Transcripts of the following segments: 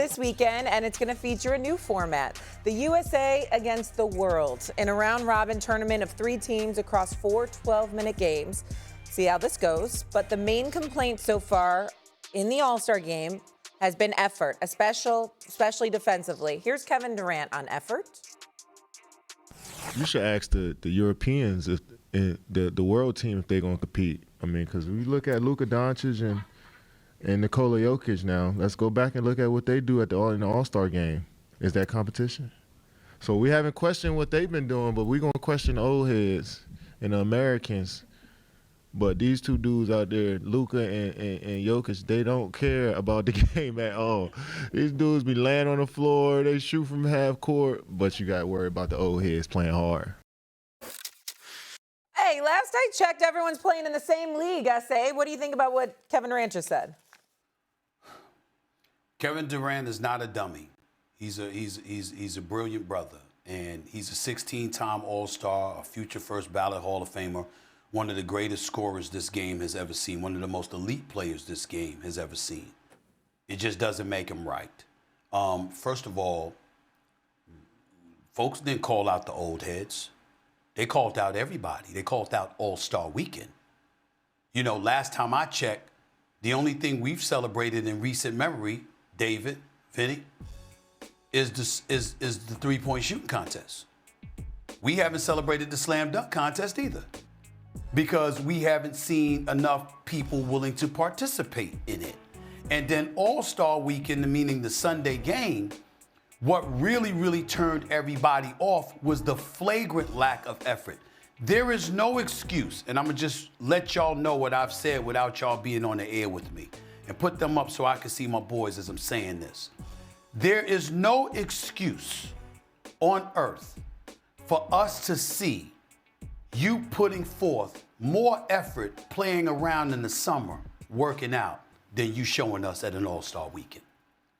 this weekend, and it's going to feature a new format. The USA against the world in a round-robin tournament of 3 teams across 4 12-minute games. See how this goes. But the main complaint so far in the All-Star game has been effort, especially defensively. Here's Kevin Durant on effort. You should ask the Europeans if the world team if they're going to compete. I mean, because we look at Luka Doncic and Nikola Jokic now. Let's go back and look at what they do in the All-Star game. Is that competition? So we haven't questioned what they've been doing, but we're going to question the old heads and the Americans. But these two dudes out there, Luka and Jokic, they don't care about the game at all. These dudes be laying on the floor, they shoot from half court, but you got to worry about the old heads playing hard. Hey, last I checked, everyone's playing in the same league, SA. What do you think about what Kevin Durant just said? Kevin Durant is not a dummy. He's a brilliant brother, and he's a 16-time All-Star, a future first ballot Hall of Famer, one of the greatest scorers this game has ever seen, one of the most elite players this game has ever seen. It just doesn't make him right. First of all, folks didn't call out the old heads. They called out everybody. They called out All-Star Weekend. You know, last time I checked, the only thing we've celebrated in recent memory, David, Vinny, is the three-point shooting contest. We haven't celebrated the slam dunk contest either, because we haven't seen enough people willing to participate in it. And then All-Star Weekend, meaning the Sunday game, what really turned everybody off was the flagrant lack of effort. There is no excuse, and I'm gonna just let y'all know what I've said without y'all being on the air with me, and put them up so I can see my boys as I'm saying this. There is no excuse on earth for us to see you putting forth more effort playing around in the summer, working out, than you showing us at an All-Star Weekend.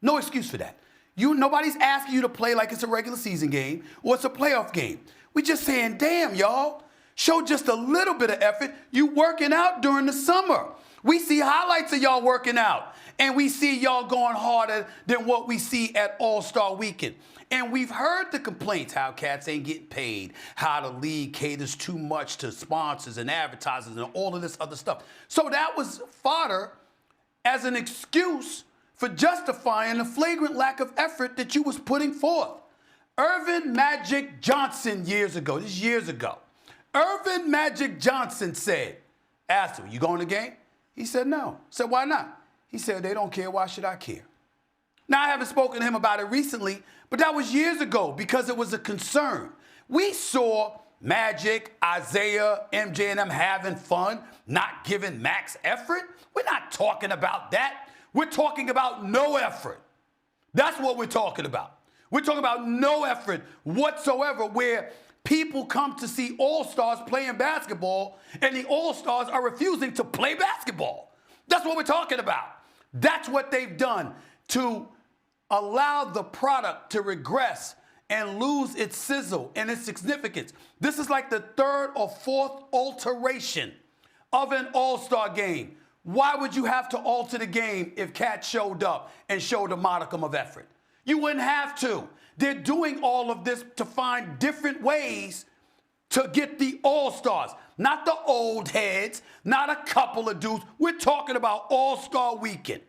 No excuse for that. Nobody's asking you to play like it's a regular season game or it's a playoff game. We're just saying, damn, y'all, show just a little bit of effort. You working out during the summer. We see highlights of y'all working out, and we see y'all going harder than what we see at All-Star Weekend. And we've heard the complaints how cats ain't getting paid, how the league caters too much to sponsors and advertisers and all of this other stuff. So that was fodder as an excuse for justifying the flagrant lack of effort that you was putting forth. Earvin Magic Johnson years ago, Earvin Magic Johnson said, asked him, you going to the game? He said, no. I said, why not? He said, they don't care, why should I care? Now, I haven't spoken to him about it recently, but that was years ago because it was a concern. We saw Magic, Isaiah, MJ, and them having fun, not giving max effort. We're not talking about that. We're talking about no effort. That's what we're talking about. We're talking about no effort whatsoever, where people come to see All-Stars playing basketball and the All-Stars are refusing to play basketball. That's what we're talking about. That's what they've done to allow the product to regress and lose its sizzle and its significance. This is like the 3rd or 4th alteration of an All-Star game. Why would you have to alter the game if Cat showed up and showed a modicum of effort? You wouldn't have to. They're doing all of this to find different ways to get the All-Stars, not the old heads, not a couple of dudes. We're talking about All-Star Weekend.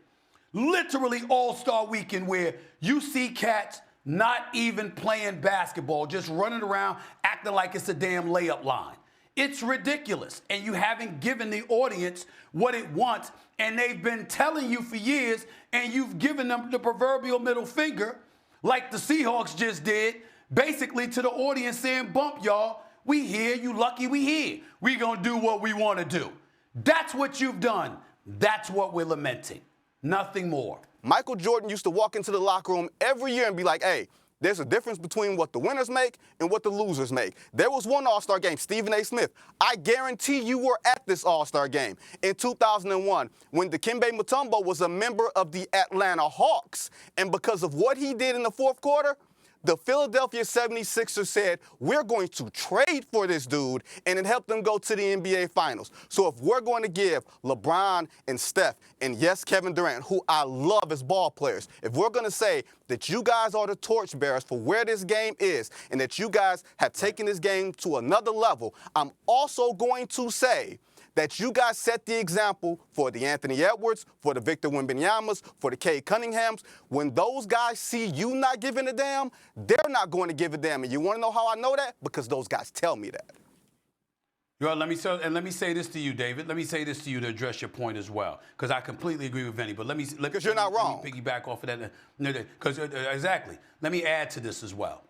Literally All-Star Weekend, where you see cats not even playing basketball, just running around acting like it's a damn layup line. It's ridiculous, and you haven't given the audience what it wants, and they've been telling you for years, and you've given them the proverbial middle finger, like the Seahawks just did, basically to the audience saying, bump y'all, we here, you lucky we here. We gonna do what we wanna do. That's what you've done. That's what we're lamenting. Nothing more. Michael Jordan used to walk into the locker room every year and be like, hey, there's a difference between what the winners make and what the losers make. There was one All-Star game, Stephen A. Smith. I guarantee you were at this All-Star game in 2001 when Dikembe Mutombo was a member of the Atlanta Hawks. And because of what he did in the 4th quarter, the Philadelphia 76ers said, we're going to trade for this dude, and it helped them go to the NBA Finals. So if we're going to give LeBron and Steph, and yes, Kevin Durant, who I love as ball players, if we're going to say that you guys are the torchbearers for where this game is and that you guys have taken this game to another level, I'm also going to say that you guys set the example for the Anthony Edwards, for the Victor Wembanyama's, for the Cade Cunninghams. When those guys see you not giving a damn, they're not going to give a damn. And you want to know how I know that? Because those guys tell me that. Well, let me say this to you, David. Let me say this to you to address your point as well, because I completely agree with Vinny. But because you're not wrong. Let me piggyback off of that. Because exactly. Let me add to this as well.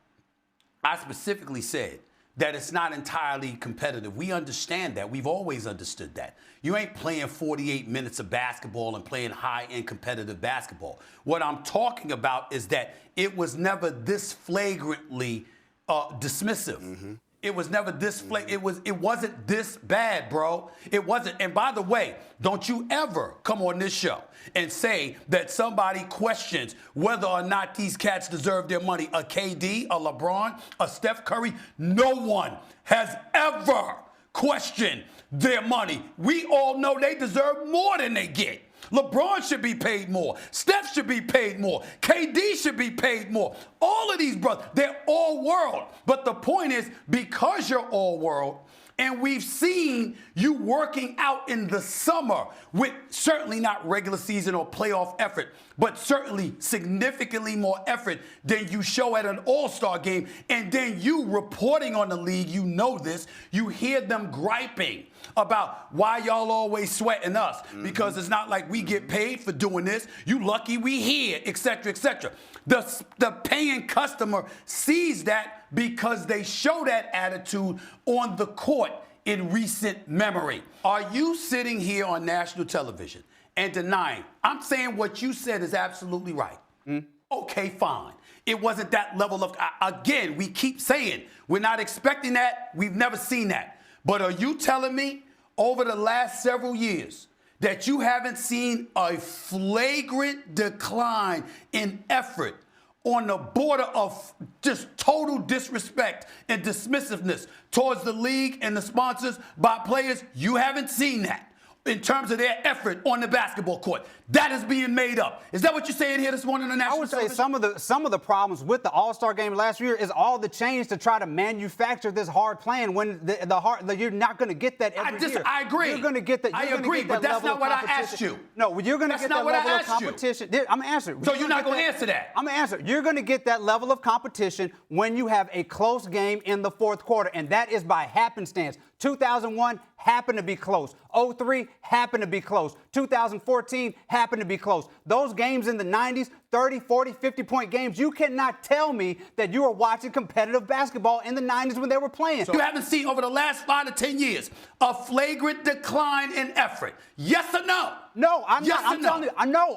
I specifically said that it's not entirely competitive. We understand that. We've always understood that. You ain't playing 48 minutes of basketball and playing high-end competitive basketball. What I'm talking about is that it was never this flagrantly dismissive. Mm-hmm. It was never this it wasn't this bad, bro. It wasn't. And by the way, don't you ever come on this show and say that somebody questions whether or not these cats deserve their money. A KD, a LeBron, a Steph Curry. No one has ever questioned their money. We all know they deserve more than they get. LeBron should be paid more. Steph should be paid more. KD should be paid more. All of these brothers, they're all world. But the point is, because you're all world, and we've seen you working out in the summer with certainly not regular season or playoff effort, but certainly significantly more effort than you show at an all-star game. And then you reporting on the league, you know this, you hear them griping about why y'all always sweating us, because it's not like we get paid for doing this. You lucky we here, et cetera, et cetera. The paying customer sees that because they show that attitude on the court in recent memory. Are you sitting here on national television and denying? I'm saying what you said is absolutely right. Okay, fine. It wasn't that level of, again, we keep saying we're not expecting that. We've never seen that. But are you telling me over the last several years that you haven't seen a flagrant decline in effort on the border of just total disrespect and dismissiveness towards the league and the sponsors by players? You haven't seen that in terms of their effort on the basketball court. That is being made up. Is that what you're saying here this morning on national television? I would say some of the problems with the All-Star game last year is all the change to try to manufacture this hard plan when you're not going to get that every year. I agree. You're going to get that. I agree, but that's not what I asked you. No, you're going to get that level of competition. I'm answering. So you're not going to answer that. I'm going to answer. You're going to get that level of competition when you have a close game in the fourth quarter, and that is by happenstance. 2001 happened to be close. 03 happened to be close. 2014 happened to be close. Those games in the 90s, 30, 40, 50-point games, you cannot tell me that you were watching competitive basketball in the 90s when they were playing. So you haven't seen over the last 5 to 10 years a flagrant decline in effort. Yes or no? No, I'm yes not. I'm telling you,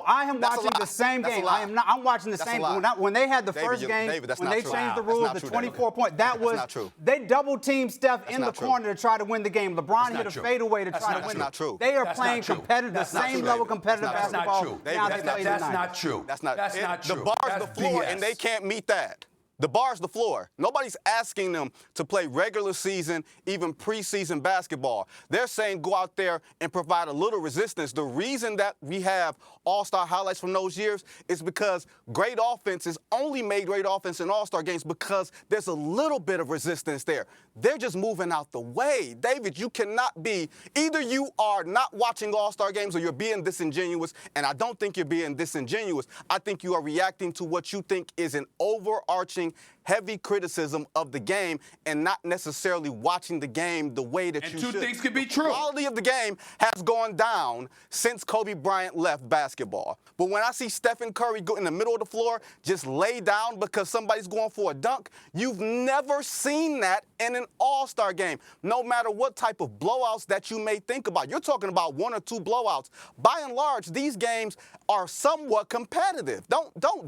I am watching the same game. I am not. I'm watching the same. When they had the first game, when they changed the rules, the 24-point, that was not true. They double-teamed Steph in the corner to try to win the game. LeBron hit a fadeaway to try to win it. That's not true. They are playing competitive, the same level competitive basketball. That's not true. That's not true. The bar's the floor, and they can't meet that. The bar's the floor. Nobody's asking them to play regular season, even preseason basketball. They're saying go out there and provide a little resistance. The reason that we have all-star highlights from those years is because great offenses only made great offense in all-star games because there's a little bit of resistance there. They're just moving out the way. David, you cannot be, either you are not watching all-star games or you're being disingenuous, and I don't think you're being disingenuous. I think you are reacting to what you think is an overarching heavy criticism of the game and not necessarily watching the game the way that you should. And two things could be true. The quality of the game has gone down since Kobe Bryant left basketball. But when I see Stephen Curry go in the middle of the floor, just lay down because somebody's going for a dunk, you've never seen that in an all-star game, no matter what type of blowouts that you may think about. You're talking about 1 or 2 blowouts. By and large, these games are somewhat competitive.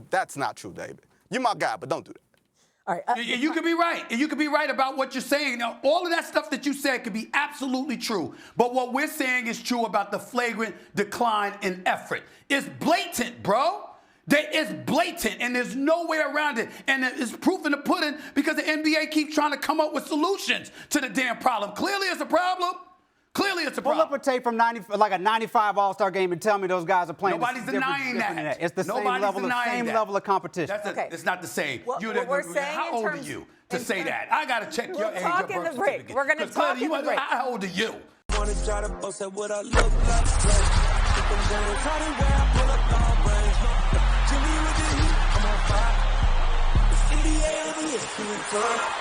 That's not true, David. You're my guy, but don't do that. All right. You could be right. And you could be right about what you're saying. Now, all of that stuff that you said could be absolutely true. But what we're saying is true about the flagrant decline in effort. It's blatant, bro. It's blatant, and there's no way around it. And it's proof in the pudding because the NBA keeps trying to come up with solutions to the damn problem. Clearly, it's a problem. Clearly, it's a problem. Pull up a tape from like a 95 All-Star game and tell me those guys are playing. Nobody's denying that. It's the same level of competition. It's not the same. What we're saying how old are you to say that? I got to check your age. Talk in the break. We're going to talk in the break. How old are you? Wanna try to bust at what I look like. Keep them down, try to wear, I pull up long range. Jimmy with the heat, I'm on fire. It's NBA over here,